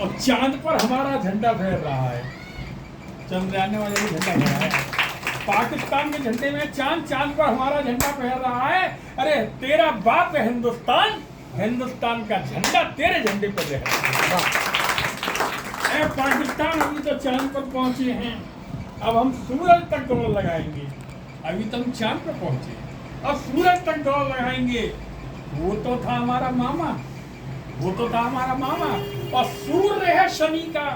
और चांद पर हमारा झंडा फहर रहा है। चंद्रयान वाले भी झंडा फहराया है। पाकिस्तान के झंडे में चांद, चांद पर हमारा झंडा फहर रहा है। अरे तेरा बाप है हिंदुस्तान, हिंदुस्तान का झंडा तेरे झंडे पर रहा है। पाकिस्तान अभी तो चांद पर पहुंचे हैं, अब हम सूरज तक दौड़ लगाएंगे। अभी तो हम चांद पर पहुंचे, अब सूरज तक दौड़ लगाएंगे। वो तो था हमारा मामा, वो तो था हमारा मामा। और सूर्य है शनि का,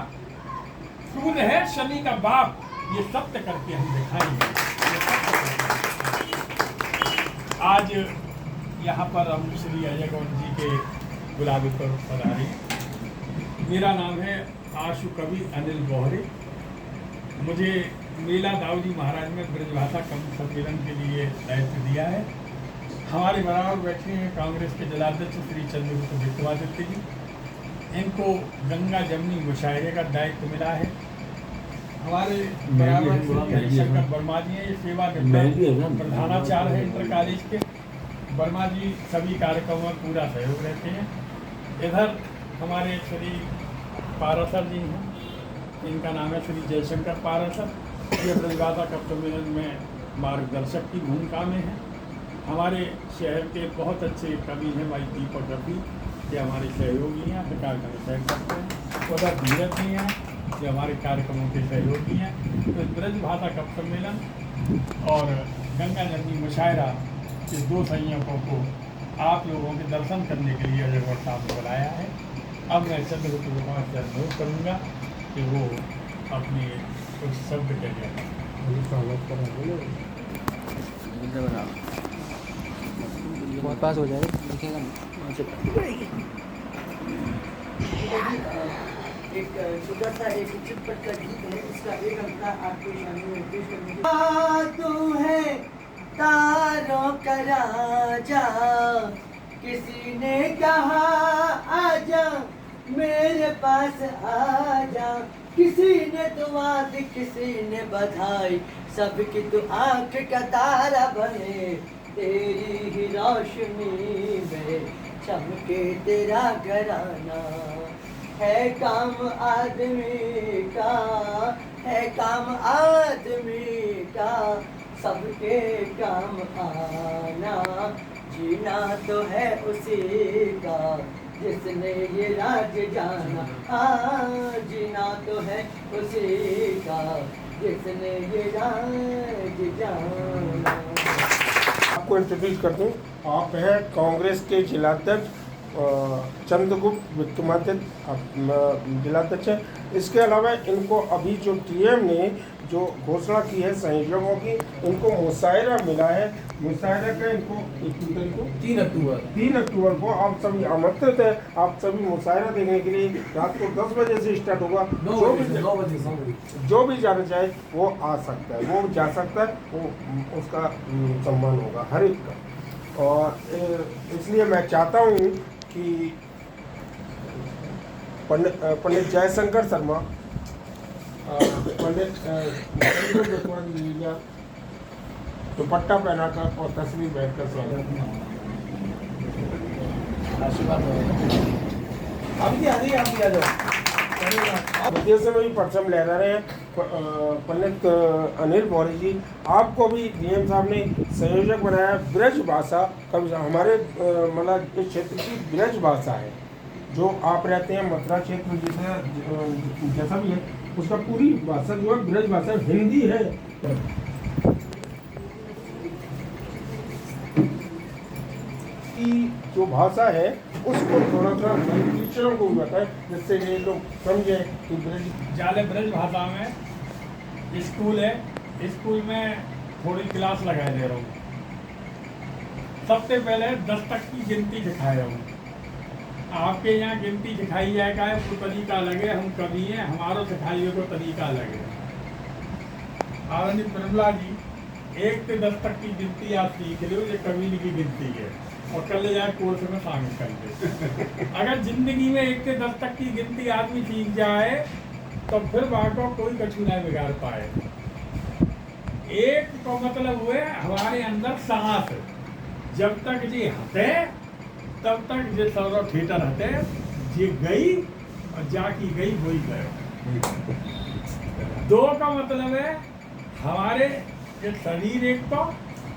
सूर्य है शनि का बाप, ये सत्य करके हम दिखाएंगे। आज यहाँ पर हम श्री अजय गौड़ जी के गुलाबी पर पधारे। मेरा नाम है आशु कवि अनिल बोहरे। मुझे मेला दाऊजी महाराज में ब्रजभाषा सम्मेलन के लिए दायित्व दिया है। हमारे बराबर बैठे हैं कांग्रेस के जिलाध्यक्ष श्री चंद्रगुप्त विक्रमादित्य जी। इनको गंगा जमुनी मुशायरे का दायित्व मिला है। हमारे बराबर श्री हरिशंकर वर्मा जी हैं, ये सेवा प्रधानाचार्य है इंटर कॉलेज के। वर्मा जी सभी कार्यक्रमों में पूरा सहयोग रहते हैं। इधर हमारे श्री पारासर जी हैं, इनका नाम है श्री जयशंकर पारासर। ये ब्रजभाषा सम्मेलन में मार्गदर्शक की भूमिका में है। हमारे शहर के बहुत अच्छे कवि हैं भाई दीपक रफी, ये हमारे सहयोगी हैं, अपने कार्यक्रम सहयोग करते हैं। उधर धीरज जी हैं, ये हमारे कार्यक्रमों के सहयोगी हैं। तो ब्रजभाषा कप सम्मेलन और गंगा जमुनी मुशायरा के दो संयोगों को आप लोगों के दर्शन करने के लिए अजय गौड़ साहब ने बुलाया है। अब मैं चंद्रगुप्त विक्रम से अनुरोध करूँगा कि वो अपने कुछ शब्द कहें। बहुत पास हो जाएगा, दिखेगा एक छोटा सा एक चुटपट का गीत है, इसका एक अंतरा आपके सामने में पेश करने के तू है तारों का राजा, किसी ने कहा आजा मेरे पास आजा, किसी ने दुआ दी किसी ने बधाई, सबकी तू आंख का तारा बने, तेरी ही रोशनी में चमके तेरा घराना, है काम आदमी का, है काम आदमी का, सबके काम आना, जीना तो है उसी का जिसने ये राज जाना, जीना तो है उसी का जिसने ये राज जाना। आपको इंट्रोड्यूस कर दूं, आप हैं कांग्रेस के जिलाध्यक्ष चंद्रगुप्त विक्रमादित्य जिलाध्यक्ष है। इसके अलावा इनको अभी जो टीएम ने जो घोषणा की है संयोजकों की, इनको मुशायरा मिला है। मुशायरा का इनको 3 अक्टूबर को आप सभी आमंत्रित है। आप सभी मुशायरा देखने के लिए रात को 10 बजे से स्टार्ट होगा। 9 बजे जो भी जाना चाहे वो आ सकता है, वो जा सकता है, वो उसका सम्मान होगा हर एक का। और इसलिए मैं चाहता हूँ कि पंडित जयशंकर शर्मा, पंडित दुपट्टा पहनाकर और तस्वीर बैठकर स्वागत विदेशों में भी परचम लहरा रहे हैं पंडित अनिल बोहरे जी। आपको भी डीएम साहब ने संयोजक बनाया। ब्रज भाषा कभी हमारे मतलब इस क्षेत्र की ब्रज भाषा है, जो आप रहते हैं मथुरा क्षेत्र जैसा भी है, उसका पूरी भाषा जो है ब्रज भाषा हिंदी है। की जो भाषा है उसको थोड़ा सा टीचरों को बताए, जिससे ये लोग समझे कि ब्रज भाषा में स्कूल है, स्कूल में थोड़ी क्लास लगाए दे रहा हूँ। सबसे पहले 10 तक की गिनती सिखाए रहा हूँ। आपके यहाँ गिनती सिखाई जाएगा वो तरीका लगे, हम कवि हैं, हमारा सिखाइए को तरीका लगे। आनंद प्रमला जी 1 से 10 तक की गिनती आप सीख लो, ये कवि की गिनती है, और कल ले जाए कोर्स में शामिल कर दे। अगर जिंदगी में 1 से 10 तक की गिनती आदमी सीख जाए तो फिर बाको कोई कछु नहीं बिगाड़ पाए। एक तो मतलब हुए हमारे अंदर सांस, जब तक जी हते तब तक ये सौरव थिएटर हते, ये गई और जा की गई वही गयो। दो का मतलब है हमारे ये शरीर एक तो,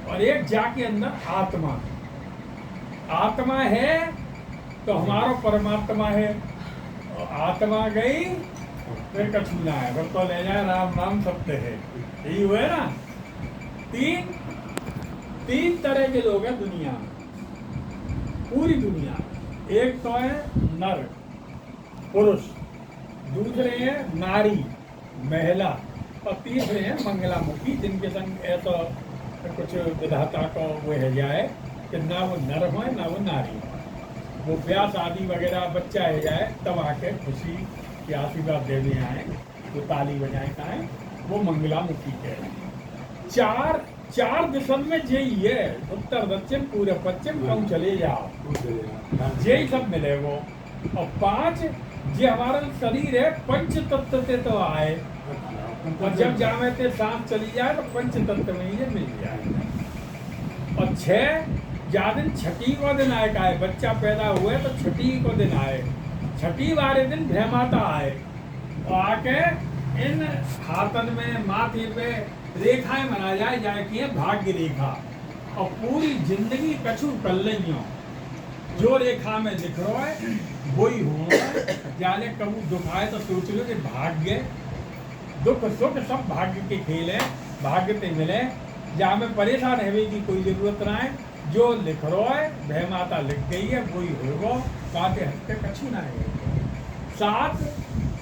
और एक जा के अंदर आत्मा। आत्मा है तो हमारा परमात्मा है, और आत्मा गई फिर कछु ना है, फिर तो ले जाए राम नाम सत्य है। यही हुए ना। तीन तरह के लोग हैं दुनिया में, पूरी दुनिया। एक तो है नर पुरुष, दूसरे हैं नारी महिला, और तीसरे हैं मंगलामुखी, जिनके संग ऐसा कुछ विधाता को वो है जाए कि ना वो नर हो ना वो नारी हो। वो ब्याह शादी वगैरह बच्चा है जाए तब आके खुशी के आशीर्वाद देने आए, वो ताली बजाए खाए, वो मंगलामुखी कह। चार दिशन में यही है, उत्तर दक्षिण पूर्व पश्चिम, कहूँ चले जाओ यही सब मिले वो। और 5 ये हमारा शरीर है पंच तत्व से तो आए, और जब जामे ते सांस चली जाए तो पंच तत्व में ये मिल जाए। और 6 दिन छठी को दिन आए का है, बच्चा पैदा हुए तो छठी को दिन आए, छठी वाले दिन भ्रमाता आए, और आके इन हाथन में माथे पे रेखाएं बना जाए कि भाग्य रेखा, और पूरी जिंदगी कछु कर लियो जो रेखा में दिख रहा है वही हो जाने। कबू दुख आए तो सोच लो कि भाग्य दुख सुख सब भाग्य के खेल है, भाग्य पे मिले, जहाँ में परेशान रहने की कोई जरूरत ना है। जो लिख रहा है वह माता लिख गई है वही होगा, काटे हंसते कछु ना है।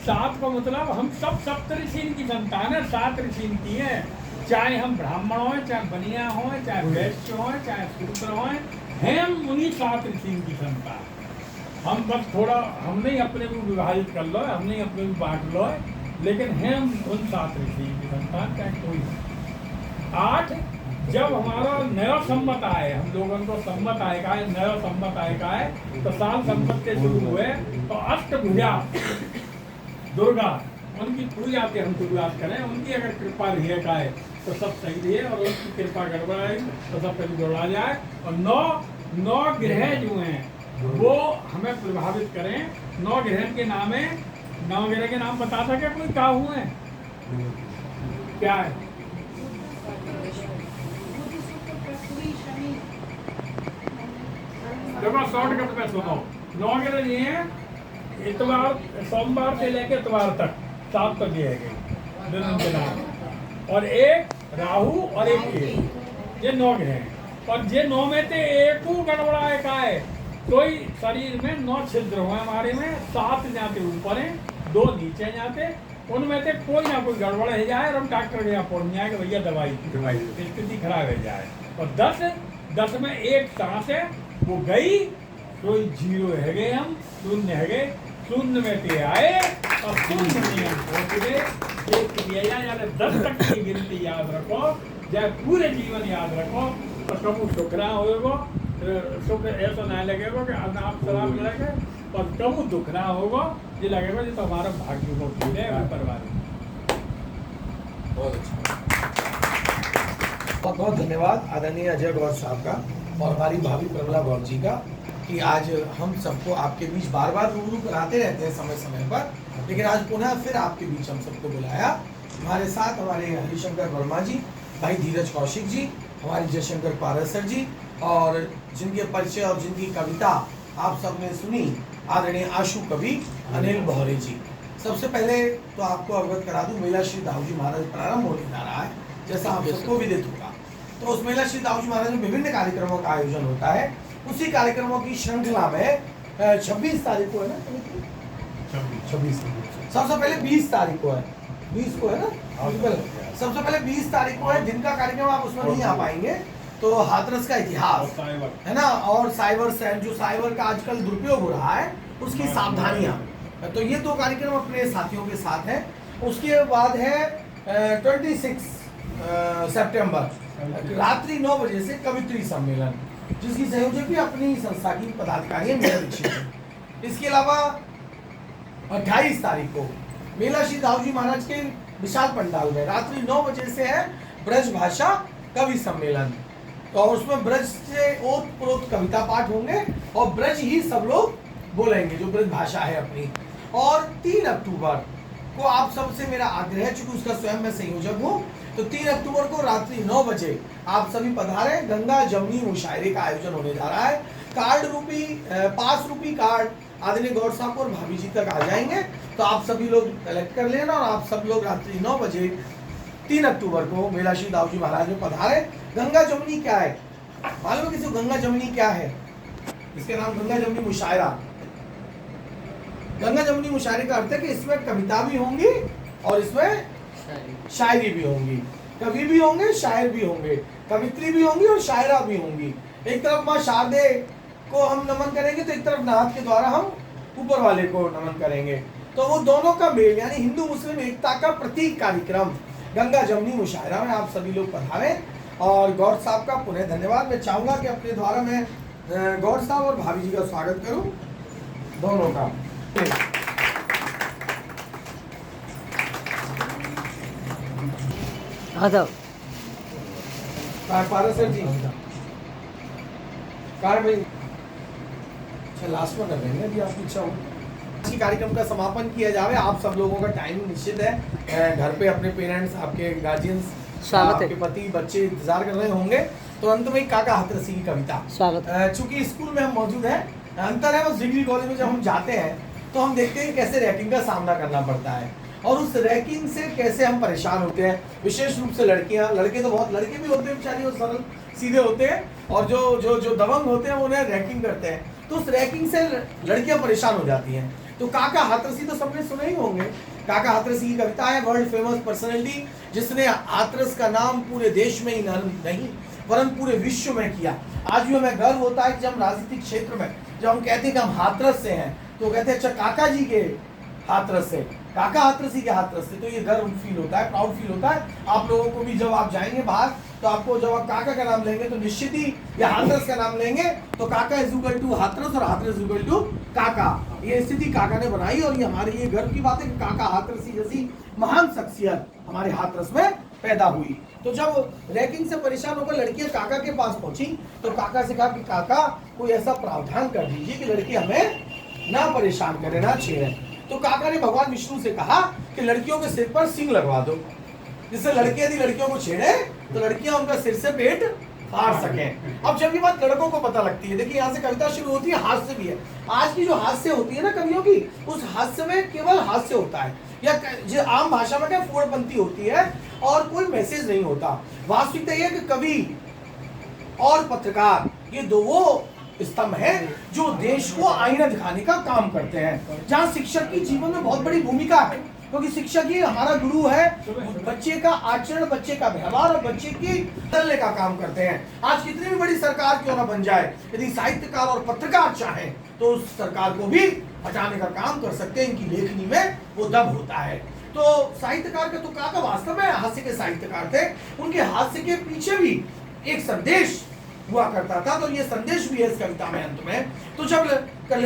7 का मतलब हम सब सप्त ऋषि की संतान है, 7 ऋषि की है। चाहे हम ब्राह्मण हो, चाहे बनिया हो, चाहे वैश्य हो, चाहे शूद्र हो, हम उन्हीं 7 ऋषि की संतान। हम बस थोड़ा हमने ही अपने को विभाजित कर लो, हमने ही अपने को बांट लो, लेकिन हम उन 7 ऋषि की संतान चाहे कोई। 8 जब हमारा नया संवत आए, हम लोगों को संवत आएगा है, नया संवत आएगा है, तो साल संवत के शुरू हुए तो अष्टभुजा दुर्गा उनकी पूजा के हम शुरुआत करें, उनकी अगर कृपा रही का है तो सब सही है, और उनकी कृपा गड़बड़ाए तो सब कभी दौड़ा जाए। और 9 ग्रह जो हैं वो हमें प्रभावित करें। 9 ग्रह के नाम है, 9 ग्रह के नाम बता सके कोई? क्या हुए क्या है? देखो शॉर्टकट में सुनो, 9 ग्रह ये हैं, इतवार सोमवार से लेके इतवार तक 7 तक ये है दिन, और एक राहु और एक केतु, ये 9 ग्रह हैं। और ये 9 में से एक गड़बड़ा का है, कोई शरीर में 9 छिद्र हुए हमारे में, 7 जाते ऊपर हैं, 2 नीचे जाते, उनमें से कोई ना कोई गड़बड़ हो जाए और हम डॉक्टर के यहाँ पहुँच जाए कि भैया दवाई स्थिति खराब हो जाए। और 10 में एक सांस है वो गई, कोई 0 है गए, हम 0 है गए, 0 में पे आए और 0 में हम पहुँच गए। 10 तक की गिनती याद रखो, चाहे पूरे जीवन याद रखो, और कबू सुख ना होगा, सुख ऐसा ना लगेगा कि अनाप शराब लगे, और कबू दुख ना होगा, ये लगेगा जो हमारा भाग्य को खेले परिवार। बहुत अच्छा, बहुत बहुत धन्यवाद आदरणीय अजय गौर साहब का और हमारी भाभी प्रमिला गौर जी का, कि आज हम सबको आपके बीच बार बार रूबरू कराते रहते हैं समय समय पर, लेकिन आज पुनः फिर आपके बीच हम सबको बुलाया। हमारे साथ हमारे हरिशंकर वर्मा जी, भाई धीरज कौशिक जी, हमारे जयशंकर पारसर जी, और जिनके परिचय और जिनकी कविता आप सबने सुनी, आदरणीय आशु कवि अनिल बहरे जी। सबसे पहले तो आपको अवगत करा दूं, मेला श्री दाऊजी महाराज प्रारंभ होने जा रहा है, जैसा आप सबको विदित होगा। तो उस मेला श्री दाऊजी महाराज में विभिन्न कार्यक्रमों का आयोजन होता है। उसी कार्यक्रमों की श्रृंखला में 26 तारीख को है ना, 26 सबसे पहले 20 तारीख को है, 20 को है ना, सबसे पहले 20 तारीख को है दिन का कार्यक्रम, आप उसमें नहीं आ पाएंगे। तो हाथरस का इतिहास है ना, और साइबर सेल, जो साइबर का आजकल दुरुपयोग हो रहा है, उसकी सावधानियां, तो ये 2 कार्यक्रम अपने साथियों के साथ हैं। उसके बाद है 26 सितंबर रात्रि 9 बजे से कवित्री सम्मेलन, जिसकी संयोजक भी अपनी संस्था की पदाधिकारी मेरा दीक्षित है। इसके अलावा 28 तारीख को मेला श्री दाऊजी महाराज के विशाल पंडाल में रात्रि 9 बजे से है ब्रज भाषा कवि सम्मेलन, तो उसमें ब्रज से ओत प्रोत कविता पाठ होंगे और ब्रज ही सब लोग बोलेंगे, जो ब्रज भाषा है अपनी। और 3 अक्टूबर को आप सबसे मेरा आग्रह है, चूंकि उसका स्वयं मैं संयोजक हूँ, तो 3 अक्टूबर को रात्रि 9 बजे आप सभी पधारे। गंगा जमुनी मुशायरे का आयोजन होने जा रहा है। कार्ड रूपी 5 रूपी कार्ड आदरणीय गौर साहब और भाभी जी तक आ जाएंगे, तो आप सभी लोग कलेक्ट कर लेना और आप सब लोग रात्रि 9 बजे 3 अक्टूबर को मेला श्री दाऊ जी महाराज में पधारे। गंगा जमुनी क्या है मालूम है किसी को? गंगा जमुनी क्या है? इसके नाम गंगा जमुनी मुशायरा। गंगा जमुनी मुशायरे का अर्थ है कि इसमें कविता भी होंगी और इसमें शायरी भी होंगी। कवि भी होंगे, शायर भी होंगे, कवित्री भी होंगी और शायरा भी होंगी। एक तरफ माँ शारदे को हम नमन करेंगे तो एक तरफ नाथ के द्वारा हम ऊपर वाले को नमन करेंगे। तो वो दोनों का मेल यानी हिंदू मुस्लिम एकता का प्रतीक कार्यक्रम गंगा जमुनी मुशायरा में आप सभी लोग पधारें। और गौर साहब का पुनः धन्यवाद। मैं चाहूंगा कि अपने द्वारा मैं गौर साहब और भाभी जी का स्वागत करूं, दोनों का। पारा सर जी, कार भाई, अच्छा लास्ट में कर देंगे अभी आपकी इच्छा हो। आज के कार्यक्रम का समापन किया जावे। आप सब लोगों का टाइम निश्चित है, घर पे अपने पेरेंट्स, आपके गार्जियंस, आपके पति, बच्चे इंतजार कर रहे होंगे। तो अंत में काका हाथरसी की कविता स्वागत। चूंकि स्कूल में हम मौजूद हैं, अंतर है बस डिग्री कॉलेज में जब हम जाते हैं तो हम देखते हैं कैसे रैगिंग का सामना करना पड़ता है और उस रैगिंग से कैसे हम परेशान होते हैं। विशेष रूप से लड़कियां, लड़के तो बहुत, लड़के भी होते हैं बेचारी, वो सरल सीधे होते हैं और जो दबंग होते हैं उन्हें रैगिंग करते हैं, तो उस रैगिंग से लड़कियां परेशान हो जाती हैं। तो काका हाथरसी तो सबने सुने ही होंगे। काका हाथरसी की कविता है, वर्ल्ड फेमस पर्सनैलिटी जिसने हाथरस का नाम पूरे देश में ही नहीं वरन पूरे विश्व में किया। आज भी हमें गर्व होता है कि जब राजनीतिक क्षेत्र में जब हम कहते हैं कि हम हाथरस से हैं तो कहते हैं अच्छा काका जी के हाथरस से, काका हाथरसी के हाथरस से, तो ये गर्व फील होता है, प्राउड फील होता है। आप लोगों को भी जब आप जाएंगे बाहर तो आपको जब आप काका का नाम लेंगे तो निश्चित ही या हाथरस का नाम लेंगे तो काका इज इक्वल टू हाथरस और हाथरस इज इक्वल टू काका। ये स्थिति काका ने बनाई और ये हमारे लिए गर्व की बात है कि काका हाथरसी जैसी महान शख्सियत हमारे हाथरस में पैदा हुई। तो जब रैगिंग से परेशान होकर लड़कियां काका के पास पहुंची तो काका से कहा कि काका कोई ऐसा प्रावधान कर दीजिए कि लड़की हमें ना परेशान करे, ना छेड़े। तो काका ने भगवान विष्णु से कहा कि लड़कियों के सिर पर सींग लगवा दो, जिससे लड़के यदि लड़कियों को छेड़े तो लड़कियां उनका सिर से पेट फाड़ सकें। अब जब ये बात लड़कों को पता लगती है, देखिए यहाँ से कविता शुरू होती है, हास्य भी है। आज की जो हास्य होती है ना कवियों की, उस हास्य में केवल हास्य होता है या जो आम भाषा में क्या फूड़पंती होती है और कोई मैसेज नहीं होता। वास्तविकता यह है कि कवि और पत्रकार ये दो वो स्तंभ है जो देश को आईना दिखाने का काम करते हैं। जहाँ शिक्षक की जीवन में बहुत बड़ी भूमिका है, क्योंकि शिक्षक ही हमारा गुरु है। बच्चे का आचरण, बच्चे का व्यवहार और बच्चे की बदलने का काम करते हैं। आज कितनी भी बड़ी सरकार क्यों ना बन जाए, यदि साहित्यकार और पत्रकार चाहें तो उस सरकार को भी हटाने का काम कर सकते हैं। इनकी लेखनी में वो दम होता है। तो साहित्यकार के तो काका वास्तव में हास्य के साहित्यकार थे। उनके हास्य के पीछे भी एक संदेश हुआ करता था, तो ये संदेश भी है इस कविता में अंत में। तो जब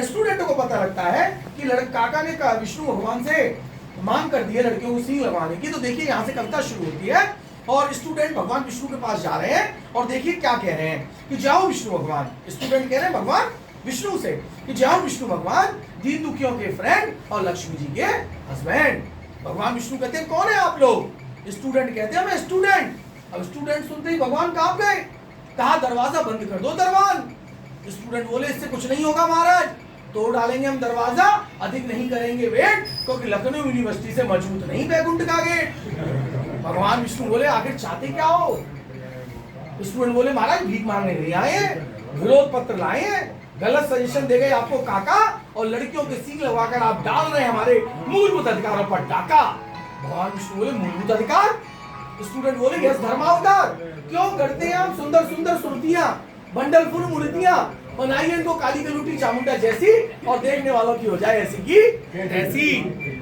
स्टूडेंटों को पता लगता है कि काका ने कहा विष्णु भगवान से मांग कर दी है लड़कियों को सींग लगाने की, तो देखिए यहाँ से कविता शुरू होती है और स्टूडेंट भगवान विष्णु के पास जा रहे हैं और देखिए क्या कह रहे हैं कि जाओ विष्णु भगवान। स्टूडेंट कह रहे हैं भगवान विष्णु से कि जाओ विष्णु भगवान, दीन दुखियों के फ्रेंड और लक्ष्मी जी के हस्बैंड। भगवान विष्णु कहते हैं कौन है आप लोग? स्टूडेंट कहते हैं मैं स्टूडेंट। अब स्टूडेंट सुनते ही भगवान कहाँ गए? कहा दरवाजा बंद कर दो दरवान। स्टूडेंट बोले इससे कुछ नहीं होगा महाराज, तोड़ डालेंगे हम दरवाजा, अधिक नहीं करेंगे वेट, क्योंकि लखनऊ यूनिवर्सिटी से मजबूत नहीं बैकुंठ का गेट। भगवान विष्णु बोले आखिर चाहते क्या हो? स्टूडेंट बोले महाराज भीख मांगने नहीं आए, विरोध पत्र लाए हैं, गलत सजेशन दे गए आपको काका और लड़कियों के सींग लगवाकर आप डाल रहे हैं हमारे मूलभूत अधिकारों पर डाका। भगवान विष्णु बोले मूलभूत अधिकार? स्टूडेंट बोले यस धर्मावतार, क्यों करते हैं हम सुंदर सुंदर सुरतियां, बंडल फुल मूर्तियां, बनाइए इनको काली कलूटी चामुंडा जैसी और देखने वालों की हो जाए ऐसी की ऐसी।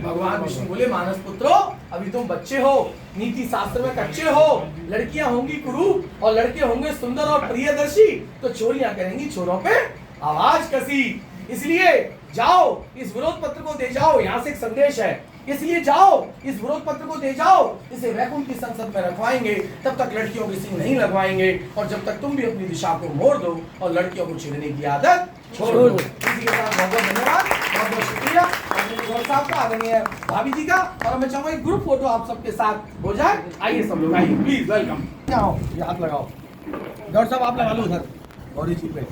भगवान विष्णु बोले मानस पुत्रो अभी तुम बच्चे हो, नीति शास्त्र में कच्चे हो, लड़कियां होंगी कुरूप और लड़के होंगे सुंदर और प्रियदर्शी, तो चोरियां करेंगी छोरों पे आवाज कसी। इसलिए जाओ इस विरोध पत्र को दे जाओ, यहाँ से एक संदेश है, इसलिए जाओ इस विरोध पत्र को दे जाओ, इसे वैकुंठ की संसद में रखवाएंगे, तब तक लड़कियों के सींग नहीं लगवाएंगे और जब तक तुम भी अपनी दिशा को मोड़ दो और लड़कियों को छेड़ने की आदत छोड़ दो। इसी के साथ बहुत बहुत धन्यवाद, बहुत बहुत शुक्रिया। गौर साहब का, आदरणीय भाभी जी का, और मैं चाहूंगा एक ग्रुप फोटो आप सबके साथ हो जाए। आइए सब लोग, आइए प्लीज, वेलकम। आओ, ये हाथ लगाओ। गौर साहब आप लगा लो उधर गौरी जी पे।